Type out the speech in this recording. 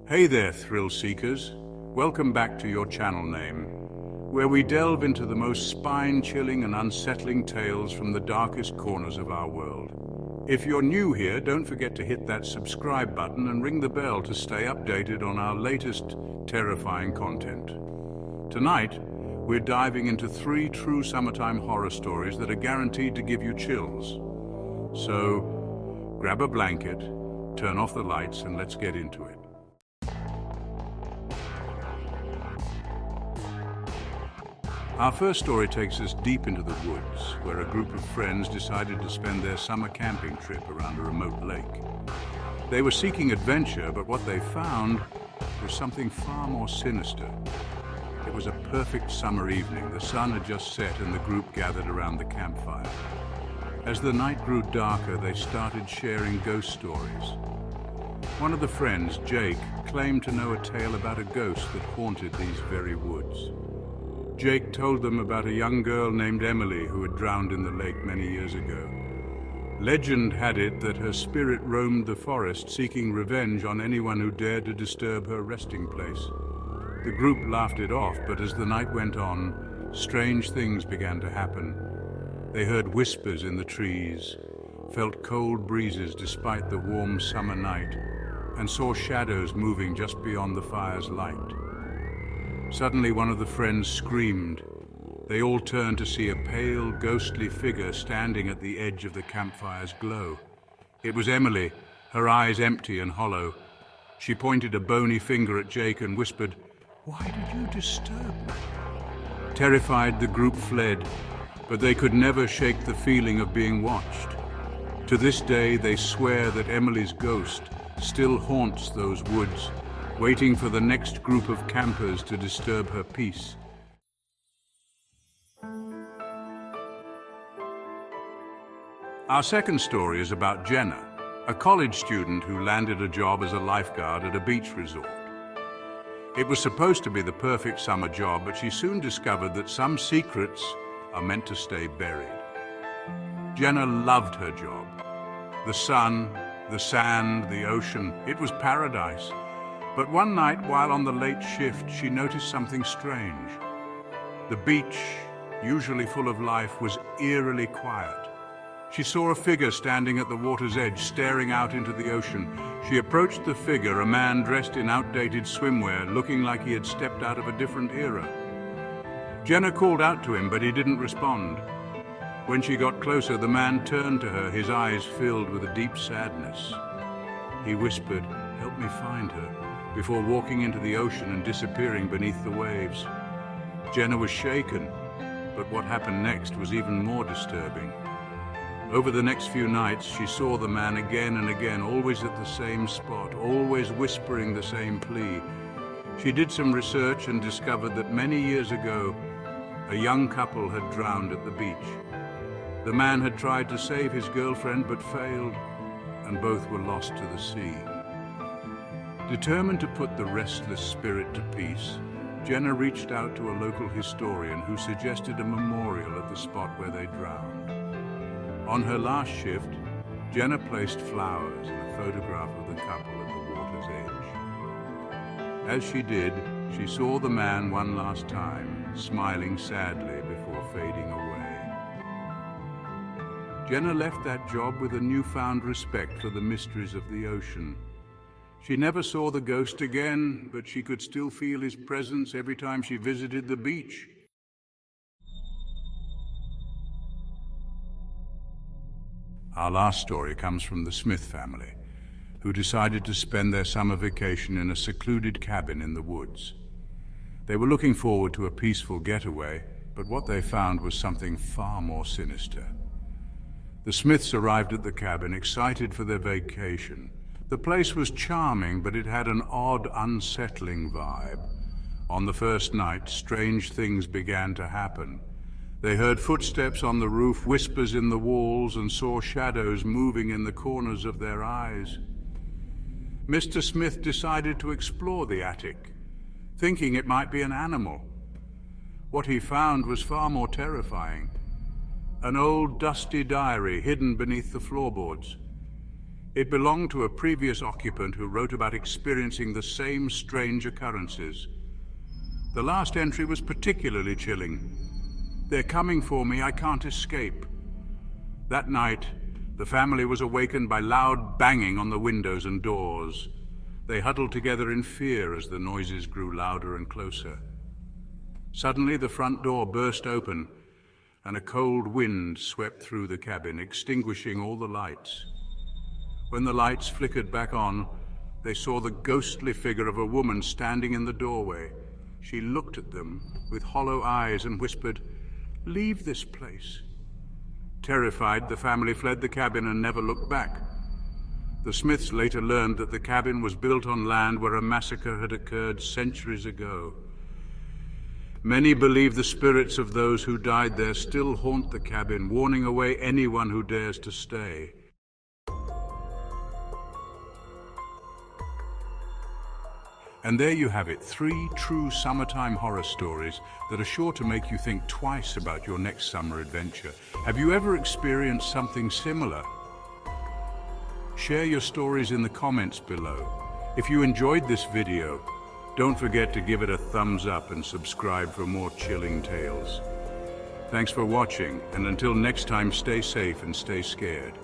Hey there, thrill seekers. Welcome back to your channel name, where we delve into the most spine-chilling and unsettling tales from the darkest corners of our world. If you're new here, don't forget to hit that subscribe button and ring the bell to stay updated on our latest terrifying content. Tonight, we're diving into 3 true summertime horror stories that are guaranteed to give you chills. So, grab a blanket, turn off the lights, and let's get into it. Our first story takes us deep into the woods, where a group of friends decided to spend their summer camping trip around a remote lake. They were seeking adventure, but what they found was something far more sinister. It was a perfect summer evening. The sun had just set and the group gathered around the campfire. As the night grew darker, they started sharing ghost stories. One of the friends, Jake, claimed to know a tale about a ghost that haunted these very woods. Jake told them about a young girl named Emily who had drowned in the lake many years ago. Legend had it that her spirit roamed the forest seeking revenge on anyone who dared to disturb her resting place. The group laughed it off, but as the night went on, strange things began to happen. They heard whispers in the trees, felt cold breezes despite the warm summer night, and saw shadows moving just beyond the fire's light. Suddenly, one of the friends screamed. They all turned to see a pale, ghostly figure standing at the edge of the campfire's glow. It was Emily, her eyes empty and hollow. She pointed a bony finger at Jake and whispered, "Why did you disturb me?" Terrified, the group fled, but they could never shake the feeling of being watched. To this day, they swear that Emily's ghost still haunts those woods, waiting for the next group of campers to disturb her peace. Our second story is about Jenna, a college student who landed a job as a lifeguard at a beach resort. It was supposed to be the perfect summer job, but she soon discovered that some secrets are meant to stay buried. Jenna loved her job. The sun, the sand, the ocean, it was paradise. But one night, while on the late shift, she noticed something strange. The beach, usually full of life, was eerily quiet. She saw a figure standing at the water's edge, staring out into the ocean. She approached the figure, a man dressed in outdated swimwear, looking like he had stepped out of a different era. Jenna called out to him, but he didn't respond. When she got closer, the man turned to her, his eyes filled with a deep sadness. He whispered, "Help me find her," before walking into the ocean and disappearing beneath the waves. Jenna was shaken, but what happened next was even more disturbing. Over the next few nights, she saw the man again and again, always at the same spot, always whispering the same plea. She did some research and discovered that many years ago, a young couple had drowned at the beach. The man had tried to save his girlfriend but failed, and both were lost to the sea. Determined to put the restless spirit to peace, Jenna reached out to a local historian who suggested a memorial at the spot where they drowned. On her last shift, Jenna placed flowers and a photograph of the couple at the water's edge. As she did, she saw the man one last time, smiling sadly before fading away. Jenna left that job with a newfound respect for the mysteries of the ocean. She never saw the ghost again, but she could still feel his presence every time she visited the beach. Our last story comes from the Smith family, who decided to spend their summer vacation in a secluded cabin in the woods. They were looking forward to a peaceful getaway, but what they found was something far more sinister. The Smiths arrived at the cabin, excited for their vacation. The place was charming, but it had an odd, unsettling vibe. On the first night, strange things began to happen. They heard footsteps on the roof, whispers in the walls, and saw shadows moving in the corners of their eyes. Mr. Smith decided to explore the attic, thinking it might be an animal. What he found was far more terrifying. An old, dusty diary hidden beneath the floorboards. It belonged to a previous occupant who wrote about experiencing the same strange occurrences. The last entry was particularly chilling. "They're coming for me, I can't escape." That night, the family was awakened by loud banging on the windows and doors. They huddled together in fear as the noises grew louder and closer. Suddenly, the front door burst open, and a cold wind swept through the cabin, extinguishing all the lights. When the lights flickered back on, they saw the ghostly figure of a woman standing in the doorway. She looked at them with hollow eyes and whispered, "Leave this place." Terrified, the family fled the cabin and never looked back. The Smiths later learned that the cabin was built on land where a massacre had occurred centuries ago. Many believe the spirits of those who died there still haunt the cabin, warning away anyone who dares to stay. And there you have it, 3 true summertime horror stories that are sure to make you think twice about your next summer adventure. Have you ever experienced something similar? Share your stories in the comments below. If you enjoyed this video, don't forget to give it a thumbs up and subscribe for more chilling tales. Thanks for watching, and until next time, stay safe and stay scared.